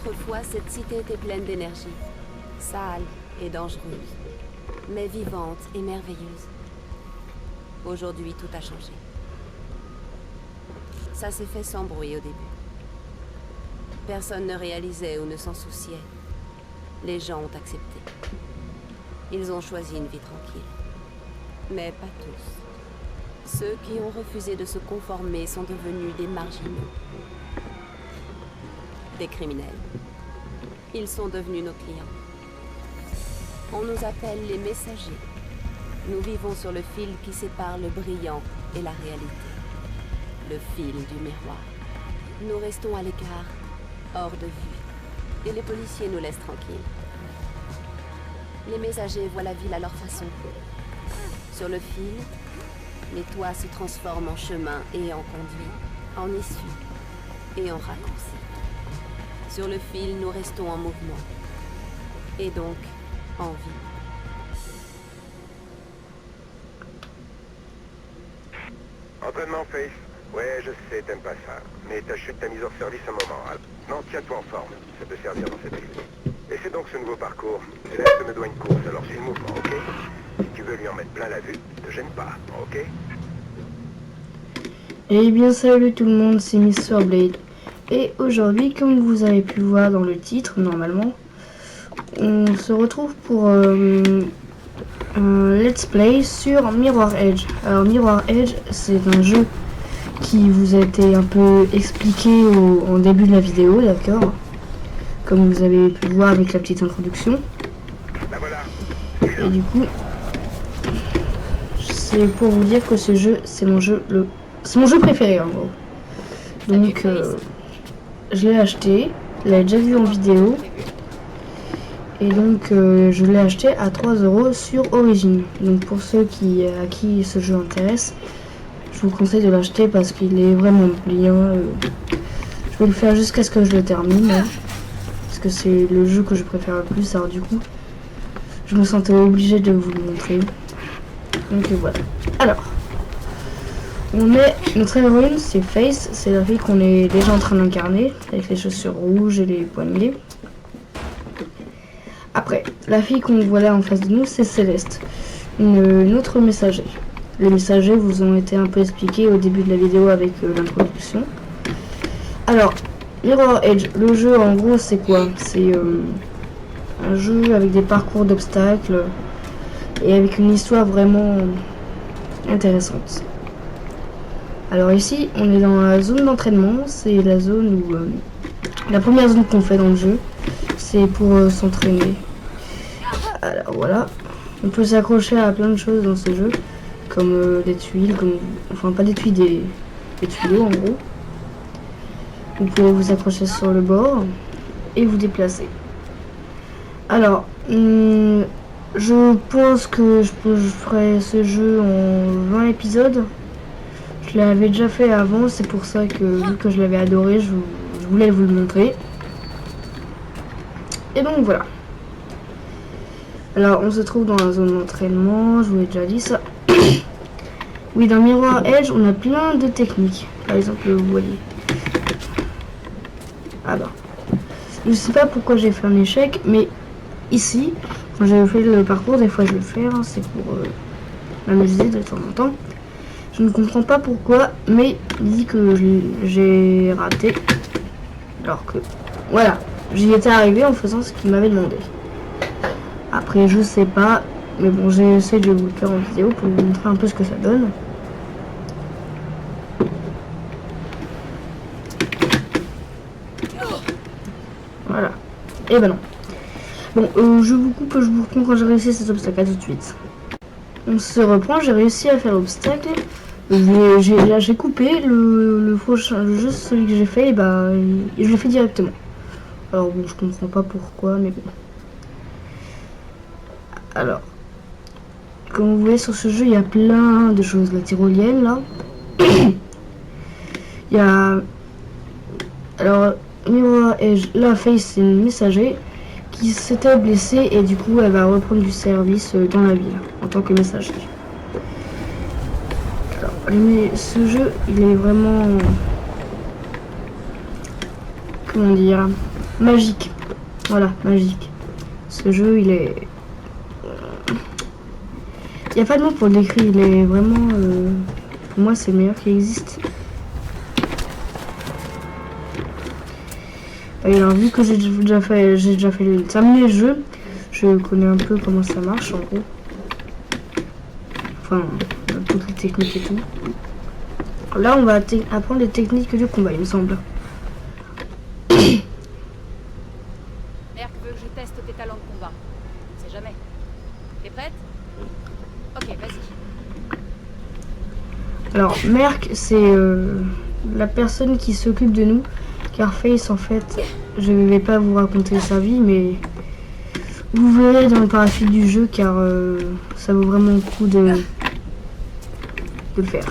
Autrefois, cette cité était pleine d'énergie. Sale et dangereuse, mais vivante et merveilleuse. Aujourd'hui, tout a changé. Ça s'est fait sans bruit au début. Personne ne réalisait ou ne s'en souciait. Les gens ont accepté. Ils ont choisi une vie tranquille. Mais pas tous. Ceux qui ont refusé de se conformer sont devenus des marginaux. Des criminels. Ils sont devenus nos clients. On nous appelle les messagers. Nous vivons sur le fil qui sépare le brillant et la réalité. Le fil du miroir. Nous restons à l'écart, hors de vue. Et les policiers nous laissent tranquilles. Les messagers voient la ville à leur façon. Sur le fil, les toits se transforment en chemin et en conduit, en issue et en raccourci. Sur le fil, nous restons en mouvement. Et donc, en vie. Entraînement Face. Ouais, je sais, t'aimes pas ça. Mais ta chute t'a mise hors service un moment. Non, tiens-toi en forme. Ça peut servir dans cette ville. Et c'est donc ce nouveau parcours. C'est là que me doit une course, alors suis le mouvement, ok? Si tu veux lui en mettre plein la vue, te gêne pas, ok? Eh bien salut tout le monde, c'est Mr Blade. Et aujourd'hui, comme vous avez pu voir dans le titre, normalement, on se retrouve pour un let's play sur Mirror Edge. Alors Mirror Edge, c'est un jeu qui vous a été un peu expliqué en début de la vidéo, d'accord? Comme vous avez pu voir avec la petite introduction. Et du coup, c'est pour vous dire que ce jeu, c'est mon jeu préféré en gros. Donc, je l'ai acheté, je l'avais déjà vu en vidéo. Et donc, je l'ai acheté à 3 € sur Origin. Donc, pour ceux à qui ce jeu intéresse, je vous conseille de l'acheter parce qu'il est vraiment bien. Je vais le faire jusqu'à ce que je le termine. Parce que c'est le jeu que je préfère le plus. Alors, du coup, je me sentais obligée de vous le montrer. Donc, voilà. Alors, notre héroïne, c'est Face. C'est la fille qu'on est déjà en train d'incarner. Avec les chaussures rouges et les poignets. Après, la fille qu'on voit là en face de nous, c'est Céleste, une autre messager. Les messagers vous ont été un peu expliqués au début de la vidéo avec l'introduction. Alors, Mirror Edge, le jeu en gros c'est quoi? C'est un jeu avec des parcours d'obstacles et avec une histoire vraiment intéressante. Alors ici, on est dans la zone d'entraînement, c'est la zone où... la première zone qu'on fait dans le jeu, c'est pour s'entraîner. Alors voilà, on peut s'accrocher à plein de choses dans ce jeu, comme des tuiles, enfin pas des tuiles, des tuyaux en gros. Vous pouvez vous accrocher sur le bord et vous déplacer. Alors, je pense que je ferai ce jeu en 20 épisodes. Je l'avais déjà fait avant, c'est pour ça que vu que je l'avais adoré, je voulais vous le montrer. Et donc voilà. Alors on se trouve dans la zone d'entraînement, je vous l'ai déjà dit ça. Oui, dans Mirror Edge, on a plein de techniques. Par exemple, vous voyez. Ah bah. Je sais pas pourquoi j'ai fait un échec, mais ici, quand j'ai fait le parcours, des fois je le fais, hein, c'est pour m'amuser de temps en temps. Je ne comprends pas pourquoi, mais il dit que j'ai raté. Alors que, voilà, j'y étais arrivé en faisant ce qu'il m'avait demandé. Après, je sais pas, mais bon, j'ai essayé de vous le faire en vidéo pour vous montrer un peu ce que ça donne. Voilà. Et ben non. Bon, je vous coupe, je vous reprends quand j'ai réussi cet obstacle, à tout de suite. On se reprend, j'ai réussi à faire l'obstacle. J'ai coupé le jeu, celui que j'ai fait, et bah, je l'ai fait directement. Alors bon, je comprends pas pourquoi, mais bon. Alors, comme vous voyez sur ce jeu, il y a plein de choses. La tyrolienne, là. Il y a... Alors, Mirror Edge, la Face, c'est une messager qui s'était blessée et du coup, elle va reprendre du service dans la ville en tant que messager. Alors, mais ce jeu, il est vraiment... Comment dire? magique. Voilà, magique. Ce jeu, il est... Il n'y a pas de mot pour le décrire, il est vraiment... Pour moi, c'est le meilleur qui existe. Et alors, vu que j'ai déjà fait terminé le jeu, je connais un peu comment ça marche, en gros. Enfin, toutes les techniques et tout. Là, on va apprendre les techniques du combat, il me semble. Merc veut que je teste tes talents de combat. On sait jamais. T'es prête? Ok, vas-y. Alors, Merc, c'est la personne qui s'occupe de nous. Car Face, en fait, je ne vais pas vous raconter sa vie, mais vous verrez dans le parafil du jeu, car ça vaut vraiment le coup de le faire.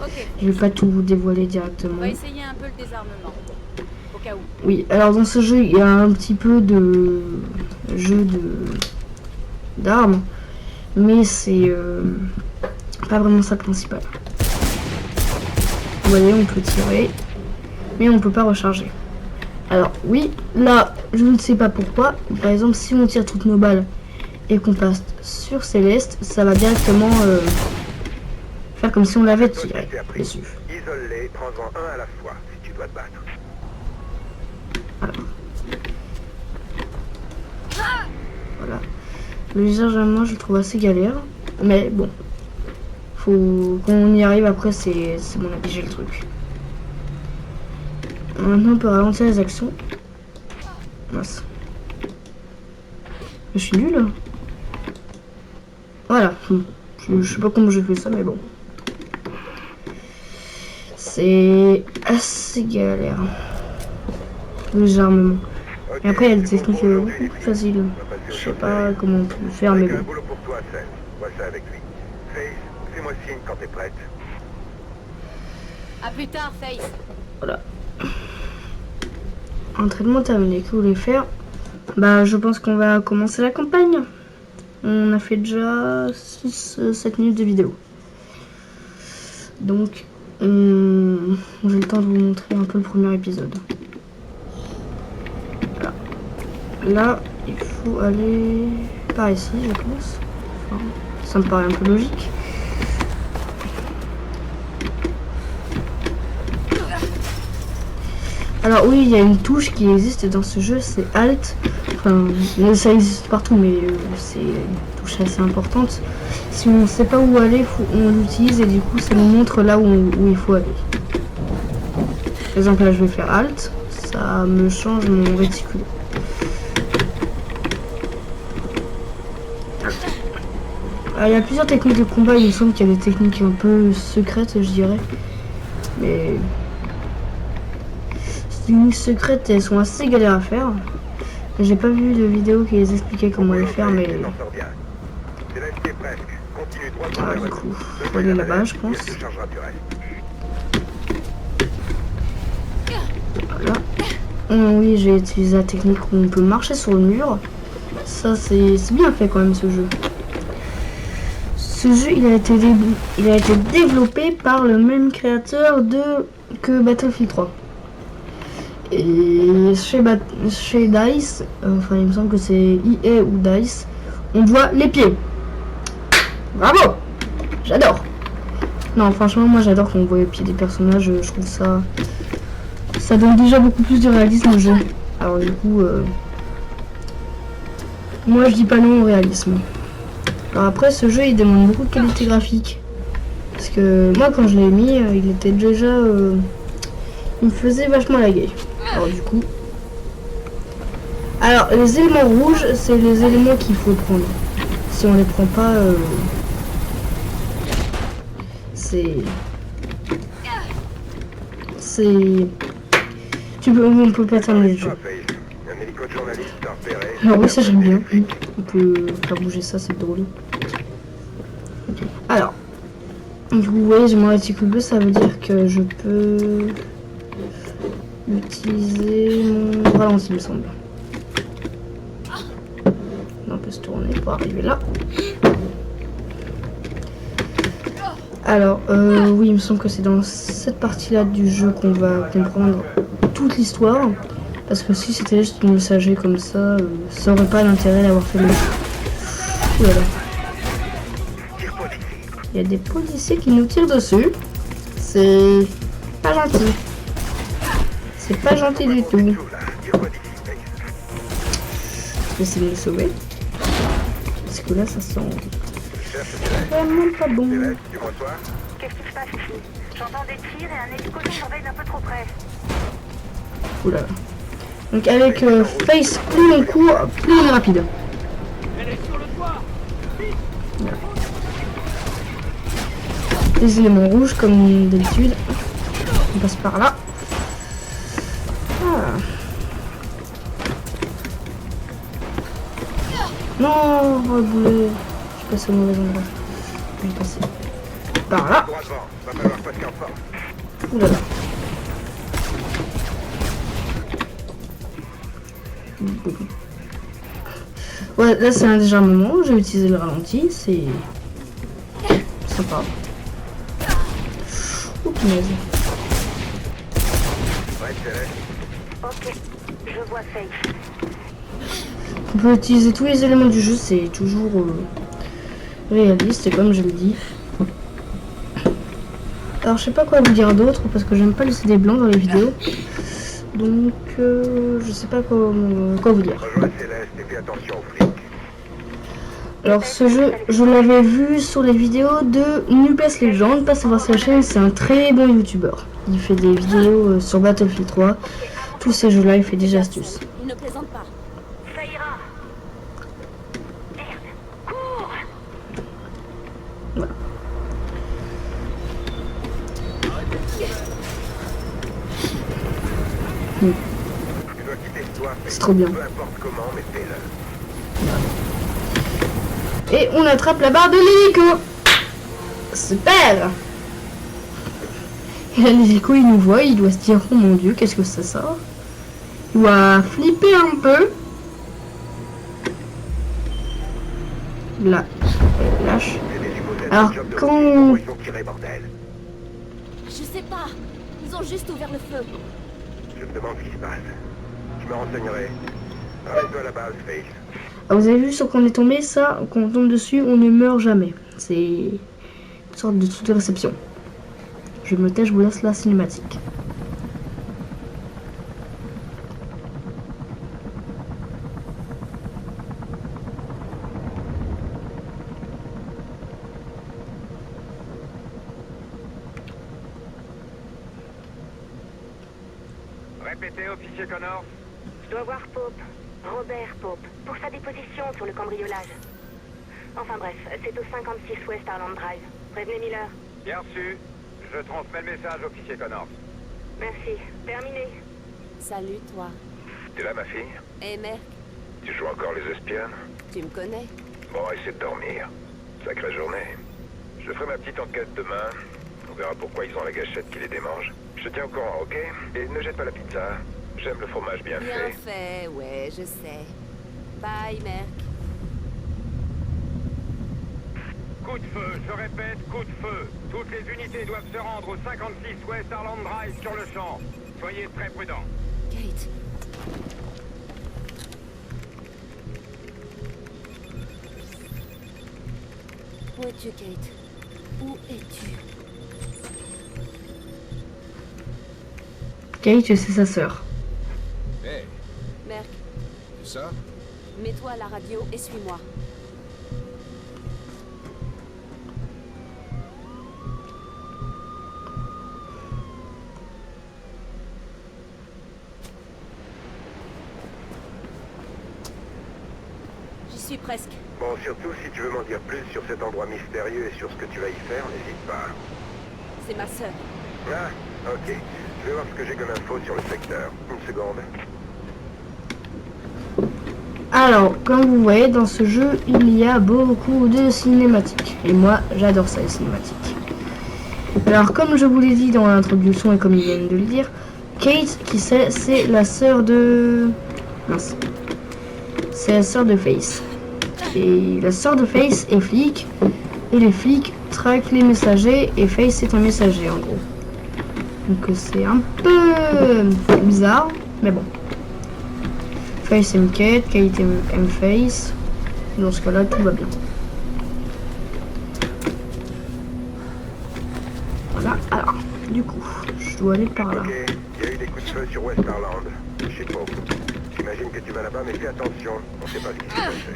Ok. Je vais pas tout vous dévoiler On directement. va essayer un peu le désarmement. Au cas où. Oui, alors dans ce jeu, il y a un petit peu de jeu d'armes, mais c'est pas vraiment ça le principal. Vous voyez, on peut tirer, mais on peut pas recharger. Alors oui, là, je ne sais pas pourquoi. Par exemple, si on tire toutes nos balles et qu'on passe sur Céleste, ça va directement faire comme si on l'avait tiré dessus. Isole-les, prends-en un à la fois, si tu dois te battre. Voilà. Le chargement, je le trouve assez galère, mais bon. Faut qu'on y arrive après, c'est mon avis, j'ai le truc. Maintenant, on peut ralentir les actions. Mince. Je suis nul. Voilà. Je sais pas comment j'ai fait ça, mais bon. C'est assez galère. Les armements. Et après, il y a des techniques beaucoup plus faciles. Je sais pas comment on peut le faire, mais Avec un bon. boulot pour toi, Seth. Vois ça avec lui. Face, fais-moi signe quand t'es prête. À plus tard, Face. Voilà. Entraînement terminé. Que vous voulez faire? Bah, je pense qu'on va commencer la campagne. On a fait déjà 6-7 minutes de vidéo. Donc, j'ai le temps de vous montrer un peu le premier épisode. Voilà. Là, il faut aller par ici, je pense. Enfin, ça me paraît un peu logique. Alors oui, il y a une touche qui existe dans ce jeu, c'est Alt. Enfin, ça existe partout, mais c'est une touche assez importante. Si on ne sait pas où aller, on l'utilise et du coup, ça nous montre là où il faut aller. Par exemple, là, je vais faire Alt. Ça me change mon réticule. Il y a plusieurs techniques de combat. Il me semble qu'il y a des techniques un peu secrètes, je dirais. Mais... les techniques secrètes, elles sont assez galères à faire. J'ai pas vu de vidéo qui les expliquait comment les faire, mais... Ah, du coup, faut aller là-bas, je pense. Voilà. Oui, j'ai utilisé la technique où on peut marcher sur le mur. Ça, c'est bien fait quand même, ce jeu. Ce jeu, il a été développé par le même créateur que Battlefield 3. Et chez DICE, enfin il me semble que c'est EA ou DICE, on voit les pieds. Bravo! J'adore! Non, franchement, moi j'adore quand on voit les pieds des personnages, je trouve ça... ça donne déjà beaucoup plus de réalisme au jeu. Alors du coup, moi je dis pas non au réalisme. Alors après, ce jeu il demande beaucoup de qualité graphique. Parce que moi quand je l'ai mis, il était déjà... il me faisait vachement laguer. Alors du coup... Alors les éléments rouges, c'est les éléments qu'il faut prendre. Si on les prend pas... c'est... On peut pas terminer le jeu. Alors oui, ça j'aime bien. On peut faire bouger ça, c'est drôle. Alors... du coup, vous voyez, j'ai mon réticule bleu, ça veut dire que je peux... utiliser mon ralenti, il me semble. On peut se tourner pour arriver là. Alors, oui, il me semble que c'est dans cette partie-là du jeu qu'on va comprendre toute l'histoire. Parce que si c'était juste une messager comme ça, ça aurait pas d'intérêt d'avoir fait le jeu. Ouh là là. Il y a des policiers qui nous tirent dessus. C'est pas gentil. C'est pas gentil du tout. Je vais essayer de le sauver. Parce que là, ça sent vraiment pas bon. Qu'est-ce qui se passe ici? J'entends des tirs et un hélico surveille d'un peu trop près. Oula. Donc avec Face, plus on court, plus on est rapide. Voilà. Les éléments rouges comme d'habitude. On passe par là. Ah. Non, oh, boulet. Je suis passé au mauvais endroit. Je vais passer par là. Oula. Ouais, là c'est un déjà un moment, j'ai utilisé le ralenti, c'est sympa. Oh punaise. Ok, je vois Faith. On peut utiliser tous les éléments du jeu, c'est toujours réaliste, comme je le dis. Alors je sais pas quoi vous dire d'autre, parce que j'aime pas le CD blanc dans les vidéos. Donc je sais pas quoi vous dire. Alors ce jeu, je l'avais vu sur les vidéos de Nubes Legend, passez voir sa chaîne, c'est un très bon youtubeur. Il fait des vidéos sur Battlefield 3, tous ces jeux-là, il fait des astuces. Il ne plaisante pas. Ça ira. Merde, cours. Voilà. C'est trop bien. Et on attrape la barre de l'hélico. Super. Et là l'hélico il nous voit, il doit se dire oh mon dieu qu'est-ce que c'est ça. Il doit flipper un peu. Là, elle lâche. Alors quand... Je sais pas. Ils ont juste ouvert le feu. Je me demande ce qui se passe. Je me renseignerai. Ramène-toi à la base, Face. Ah, vous avez vu sur quoi on est tombé, ça, quand on tombe dessus, on ne meurt jamais. C'est une sorte de truc de réception. Je me tais, je vous laisse la cinématique. Répétez, officier Connor. Je dois voir Pope. Robert Pope, pour sa déposition sur le cambriolage. Enfin bref, c'est au 56 West Arland Drive. Prévenez Miller. Bien reçu. Je transmets le message, officier Connor. Merci. Terminé. Salut, toi. T'es là, ma fille? Et Merc, Tu joues encore les espionnes? tu me connais? Bon, essaie de dormir. Sacrée journée. Je ferai ma petite enquête demain. On verra pourquoi ils ont la gâchette qui les démange. Je te tiens au courant, ok? Et ne jette pas la pizza. J'aime le fromage bien Bien fait. fait, ouais, je sais. Bye, Merc. Coup de feu, je répète, coup de feu. Toutes les unités doivent se rendre au 56 West Arland Drive sur le champ. Soyez très prudents. Kate. Où es-tu, Kate? Où es-tu? Kate, c'est sa sœur. Hey, Merc, ça? mets-toi à la radio et suis-moi. J'y suis presque. Bon, surtout si tu veux m'en dire plus sur cet endroit mystérieux et sur ce que tu vas y faire, n'hésite pas. C'est ma sœur. Ah, ok. Je vais voir ce que j'ai comme info sur le secteur. Une seconde. Alors, comme vous voyez, dans ce jeu, il y a beaucoup de cinématiques. Et moi, j'adore ça, les cinématiques. Alors, comme je vous l'ai dit dans l'introduction et comme ils viennent de le dire, Kate, qui c'est la sœur de... Mince. C'est la sœur de Face. Et la sœur de Face est flic. Et les flics traquent les messagers. Et Face est un messager, en gros. Donc c'est un peu bizarre, mais bon. Face M-Kate, qualité M-Face. Dans ce cas-là, tout va bien. Voilà, alors, du coup, je dois aller par là. Ok, il y a eu des coups de feu sur West Arland. Je sais pas. J'imagine que tu vas là-bas, mais fais attention. On sait pas ce qui s'est passé.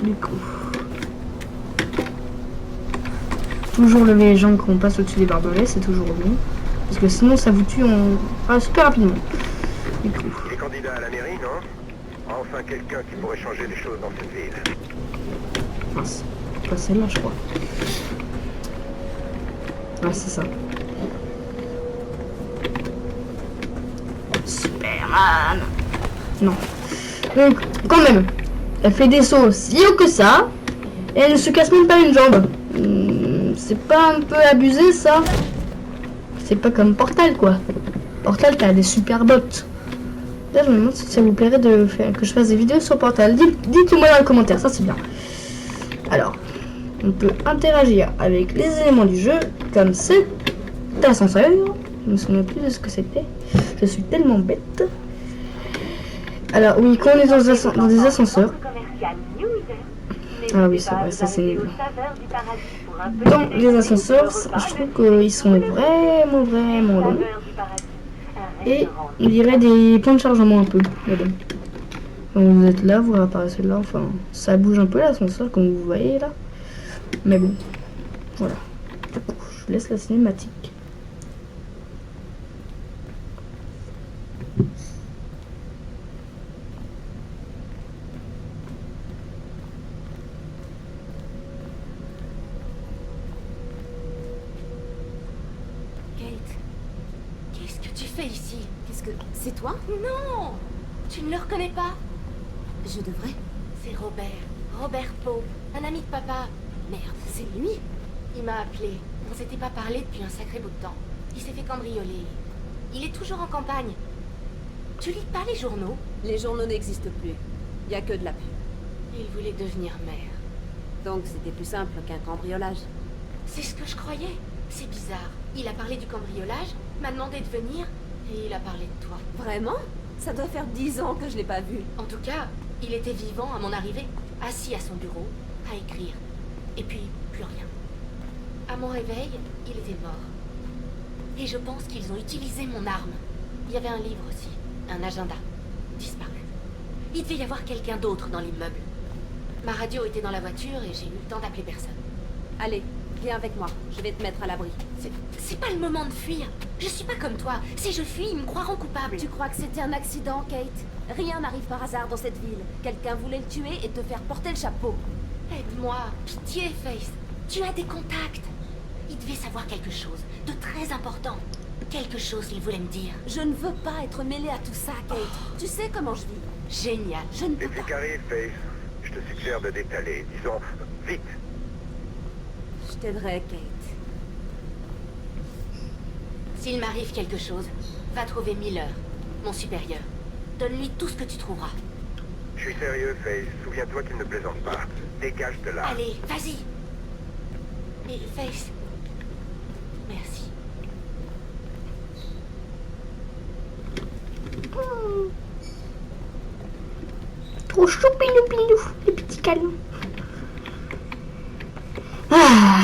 Du coup. Toujours lever les jambes quand on passe au-dessus des barbelés, c'est toujours mieux. Parce que sinon ça vous tue super rapidement. Du coup. Il est candidat à la mairie, non? Enfin quelqu'un qui pourrait changer les choses dans cette ville. Mince. Pas celle-là, je crois. Ouais, c'est ça. Superman. Non. Donc, quand même, elle fait des sauts si haut que ça. Et elle ne se casse même pas une jambe. C'est pas un peu abusé, ça? C'est pas comme Portal, quoi. Portal, t'as des super bottes. Là, je me demande si ça vous plairait de faire que je fasse des vidéos sur Portal. Dites-moi dans les commentaires, ça c'est bien. Alors, on peut interagir avec les éléments du jeu, comme cet ascenseur. Je me souviens plus de ce que c'était. Je suis tellement bête. Alors, oui, quand on est dans des ascenseurs. Ah oui, c'est vrai, ça c'est nul. Dans les ascenseurs, je trouve qu'ils sont vraiment longs. Et il y aurait des points de chargement un peu. Quand vous êtes là, vous réapparaissez là. Enfin, ça bouge un peu l'ascenseur, comme vous voyez là. Mais bon, voilà. Du coup, je laisse la cinématique. Qu'est-ce que tu fais ici? Qu'est-ce que... C'est toi? Non! Tu ne le reconnais pas? Je devrais. C'est Robert. Robert Pope, un ami de papa. Merde, c'est lui. Il m'a appelé. On s'était pas parlé depuis un sacré bout de temps. Il s'est fait cambrioler. Il est toujours en campagne. Tu lis pas les journaux? Les journaux n'existent plus. Il y a que de la pub. Il voulait devenir maire. Donc c'était plus simple qu'un cambriolage. C'est ce que je croyais. C'est bizarre. Il a parlé du cambriolage, m'a demandé de venir, et il a parlé de toi. Vraiment? Ça doit faire 10 ans que je l'ai pas vu. En tout cas, il était vivant à mon arrivée, assis à son bureau, à écrire. Et puis, plus rien. À mon réveil, il était mort. Et je pense qu'ils ont utilisé mon arme. Il y avait un livre aussi, un agenda, disparu. Il devait y avoir quelqu'un d'autre dans l'immeuble. Ma radio était dans la voiture et j'ai eu le temps d'appeler personne. Allez, viens avec moi. Je vais te mettre à l'abri. C'est pas le moment de fuir. Je suis pas comme toi. Si je fuis, ils me croiront coupable. Tu crois que c'était un accident, Kate? Rien n'arrive par hasard dans cette ville. Quelqu'un voulait le tuer et te faire porter le chapeau. Aide-moi. Pitié, Face. Tu as des contacts. Il devait savoir quelque chose de très important. Quelque chose qu'il voulait me dire. Je ne veux pas être mêlée à tout ça, Kate. Tu sais comment je vis. Génial. Je ne Les peux pas. flics arrivent, Face. Je te suggère de détaler. Disons, vite. Je t'aiderai, Kate. S'il m'arrive quelque chose, va trouver Miller, mon supérieur. Donne-lui tout ce que tu trouveras. Je suis sérieux, Face. Souviens-toi qu'il ne plaisante pas. Dégage de là. Allez, vas-y. Et Face, merci. Trop choupilou-pilou, les petits câlins. Ah,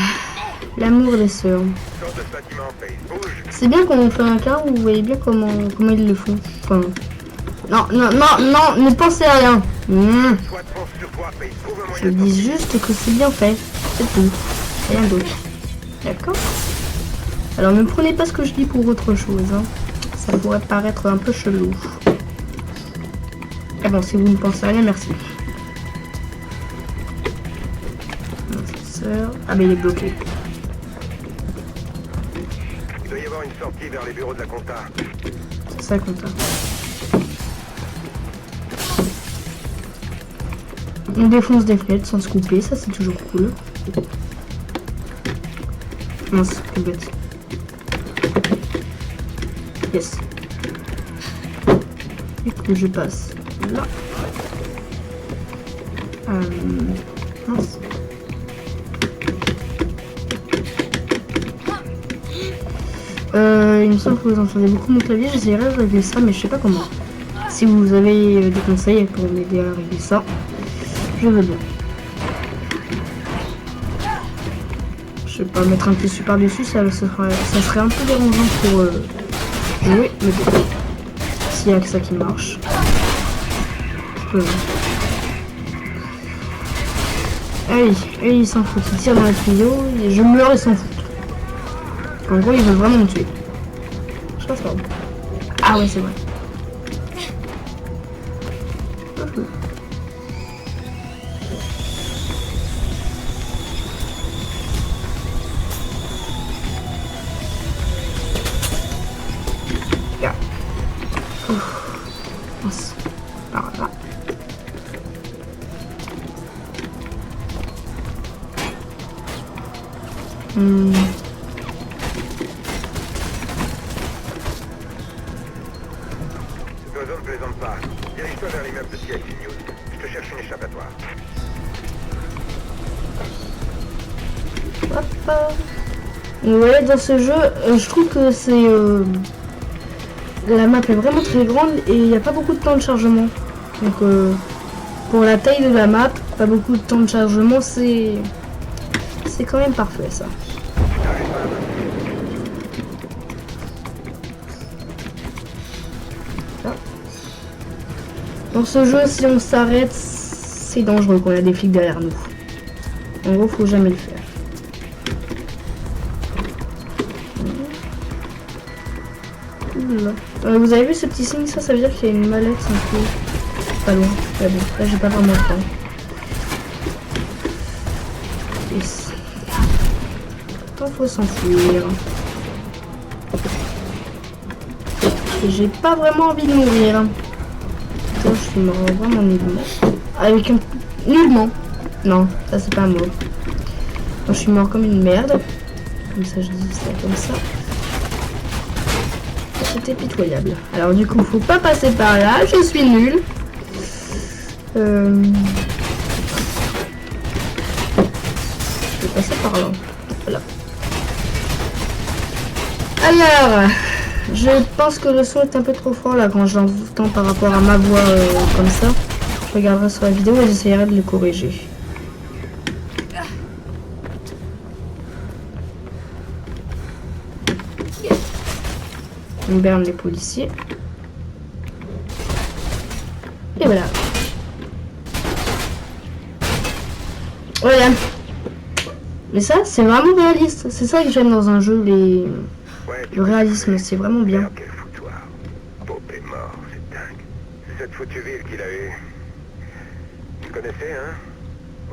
l'amour des sœurs. Sors de ce bâtiment, Face. Bouge. C'est bien qu'on fait un cas où vous voyez bien comment ils le font. Enfin, non, ne pensez à rien. Sois de force sur toi, Face. Trouve un Je moyen de dis juste que c'est bien fait. C'est tout. Rien d'autre. D'accord? Alors ne prenez pas ce que je dis pour autre chose. Hein. Ça pourrait paraître un peu chelou. Ah bon, si vous ne pensez à rien, merci. Ah mais il est bloqué. Il doit y avoir une sortie vers les bureaux de la compta. C'est ça qu'on t'a. On défonce des fenêtres sans se couper, ça c'est toujours cool. Mince, c'est bête. Yes. Et que je passe là. Mince. Il me semble que vous entendez beaucoup mon clavier, j'essaierai de régler ça, mais je sais pas comment. Si vous avez des conseils pour m'aider à régler ça, je veux bien. Je vais pas mettre un petit super dessus, ça serait un peu dérangeant pour jouer, mais bon, s'il y a que ça qui marche. Allez, ils s'en foutent, ils tirent dans la tuyau, et je meurs, ils s'en foutent. En gros, ils veulent vraiment me tuer. Je pense pas. Ah ouais, c'est vrai. Par là. L'oiseau ne plaisante pas. Dirige-toi vers l'immeuble de CIC News. Je te cherche une échappatoire. Hop. Vous voyez, dans ce jeu, je trouve que c'est... la map est vraiment très grande et il n'y a pas beaucoup de temps de chargement. Donc, pour la taille de la map, pas beaucoup de temps de chargement, c'est quand même parfait, ça. Dans ce jeu, si on s'arrête, c'est dangereux quand il y a des flics derrière nous. En gros, faut jamais le faire. Vous avez vu ce petit signe, ça veut dire qu'il y a une mallette un peu pas loin. Ah bon, là j'ai pas vraiment le temps. Yes. Attends, faut s'enfuir. J'ai pas vraiment envie de mourir. Putain, je suis mort vraiment nullement. Avec un... Nullement. Non, ça c'est pas un mot. Je suis mort comme une merde. Comme ça, je dis ça comme ça. C'était pitoyable. Alors du coup, faut pas passer par là. Je suis nulle. Je vais passer par là. Voilà. Alors, je pense que le son est un peu trop fort là quand j'entends par rapport à ma voix comme ça. Je regarderai sur la vidéo et j'essaierai de le corriger. On berne les policiers. Et voilà. Voilà. Mais ça, c'est vraiment réaliste. C'est ça que j'aime dans un jeu, le réalisme, c'est vraiment bien. Quel foutoir. Pope est mort, c'est dingue. C'est cette foutue ville qu'il a eue. Tu connaissais, hein?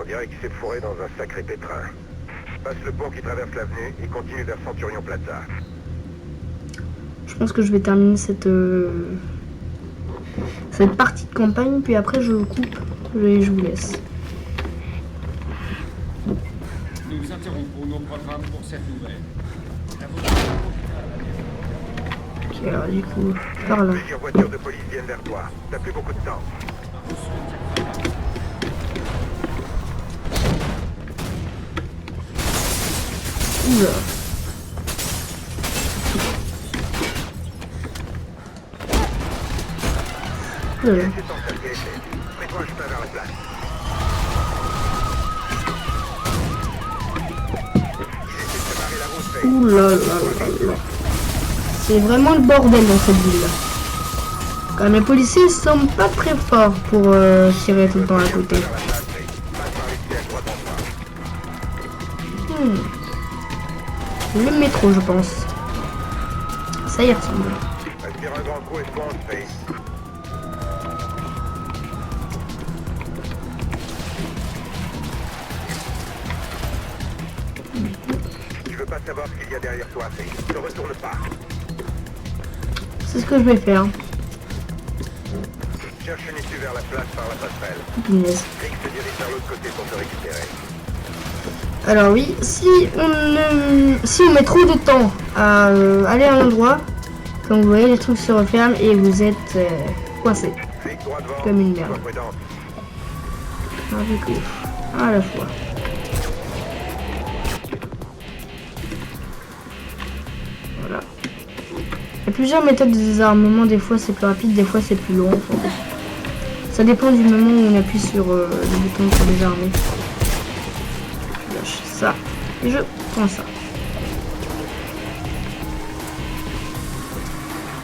On dirait qu'il s'est fourré dans un sacré pétrin. Passe le pont qui traverse l'avenue et continue vers Centurion Plaza. Je pense que je vais terminer cette partie de campagne, puis après je coupe et je vous laisse. Nous interrompons nos programmes pour cette nouvelle. Ok, alors du coup, par là. Plusieurs voitures de police viennent vers toi. T'as plus beaucoup de temps. Oula. Oula. Mets-toi un chemin vers la place. Ouh là là là là. C'est vraiment le bordel dans cette ville. Quand même, les policiers sont pas très forts pour tirer tout le temps à côté. Le métro, je pense. Ça y ressemble. Respire un grand coup et fonce, Face. Tu veux pas savoir ce qu'il y a derrière toi, Face. Ne retourne pas. C'est ce que je vais faire. Cherche une issue vers la place par la passerelle. Punaise. Rick se dirige vers l'autre côté pour te récupérer. Alors oui, si on met trop de temps à aller à un endroit, comme vous voyez, les trucs se referment et vous êtes coincé. Rick, droit devant. Comme une merde. Sois prudente. Avec eux, à la fois. Voilà. y a plusieurs méthodes de désarmement, des fois c'est plus rapide, des fois c'est plus long. Enfin, ça dépend du moment où on appuie sur le bouton pour désarmer. Je lâche ça et je prends ça.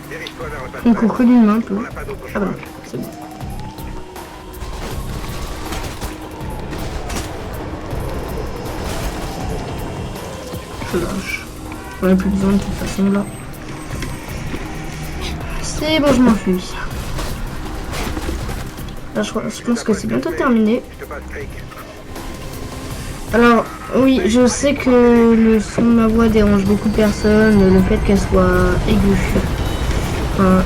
Dirige-toi vers le On passage. court que d'une main un peu. On n'a pas d'autre Ah choix. voilà, c'est bon. Je lâche. On n'a plus besoin de toute façon là. C'est bon, je m'enfuis. Là, je pense que c'est bientôt terminé. Je te passe Crick. Alors, oui, je sais que le son de ma voix dérange beaucoup de personnes, le fait qu'elle soit aiguë. Enfin,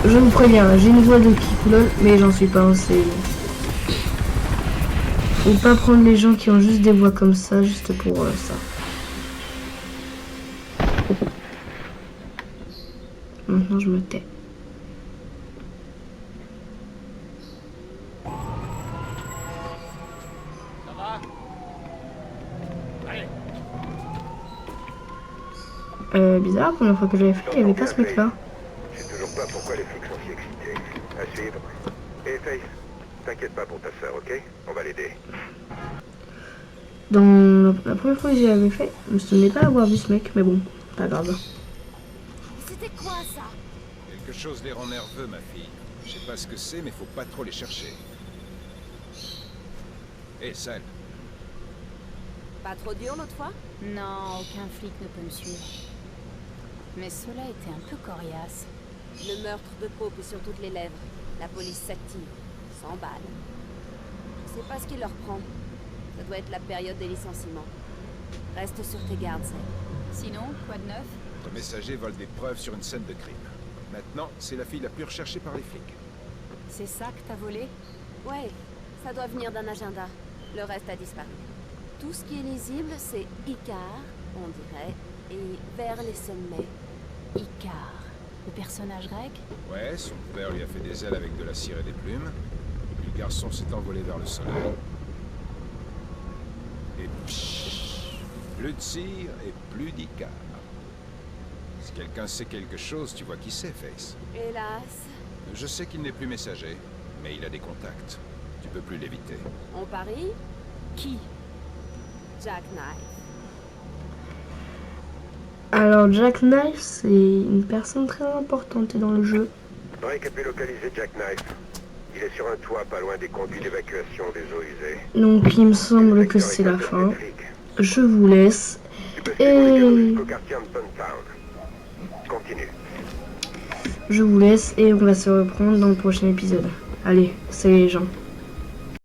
je vous préviens, j'ai une voix de kikoulol, mais j'en suis pas un, c'est... Faut pas prendre les gens qui ont juste des voix comme ça, juste pour ça. Maintenant, je me tais. Ça va? Allez. Bizarre, la première fois que j'avais fait, il n'y avait pas ce mec-là. Je sais toujours pas pourquoi les flics sont si excités. À suivre. Et Faith, t'inquiète pas pour ta sœur, ok? On va l'aider. Dans la première fois que j'avais fait, je me souvenais pas avoir vu ce mec, mais bon, pas grave. C'était quoi ça? Quelque chose les rend nerveux, ma fille. Je sais pas ce que c'est, mais faut pas trop les chercher. Hé, Sal. Pas trop dur l'autre fois? Non, aucun flic ne peut me suivre. Mais cela était un peu coriace. Le meurtre de Pope est sur toutes les lèvres. La police s'active. 100 balles. Je sais pas ce qui leur prend. Ça doit être la période des licenciements. Reste sur tes gardes, Sal. Sinon, quoi de neuf? Le messager vole des preuves sur une scène de crime. Maintenant, c'est la fille la plus recherchée par les flics. C'est ça que t'as volé? Ouais, ça doit venir d'un agenda. Le reste a disparu. Tout ce qui est lisible, c'est Icar, on dirait, et vers les sommets. Icar, le personnage grec? Ouais, son père lui a fait des ailes avec de la cire et des plumes. Puis le garçon s'est envolé vers le soleil. Et pshhh, plus de cire et plus d'Icar. Si quelqu'un sait quelque chose, tu vois qui c'est, Face. Hélas, Je sais qu'il n'est plus messager, mais il a des contacts. Tu peux plus l'éviter. on parie? Qui? Jack Knife. Alors, Jack Knife, c'est une personne très importante dans le jeu. Drake a pu localiser Jack Knife. Il est sur un toit pas loin des conduits d'évacuation des eaux usées. Donc, il me semble que c'est la fin. Je vous laisse. Et Jusqu'au quartier Hampton Town. Continue. je vous laisse et on va se reprendre dans le prochain épisode. Allez, salut les gens.